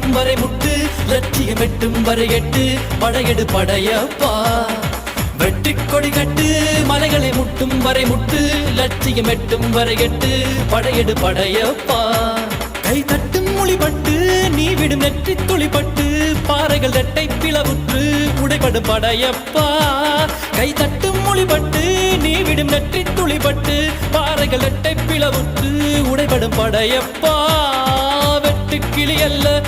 முட்டும் வரை முட்டு லட்சியம் வெட்டும் வரை எட்டு படையெடு படையப்பா வெற்றி கொடி கட்டு மலைகளை முட்டும் வரை முட்டு லட்சியம் எட்டும் வரை எட்டு படையெடு படையப்பா கை தட்டும் மொழிபட்டு நீ விடும் நெற்றி துளிப்பட்டு பாறைகள் ரெட்டை பிளவுற்று உடைபடும் படையப்பா கை தட்டும் மொழிபட்டு நீ விடும் நெற்றி துளிப்பட்டு பாறைகள் ரெட்டை பிளவுற்று உடைபடும் படையப்பா வெட்டு கிளி அல்ல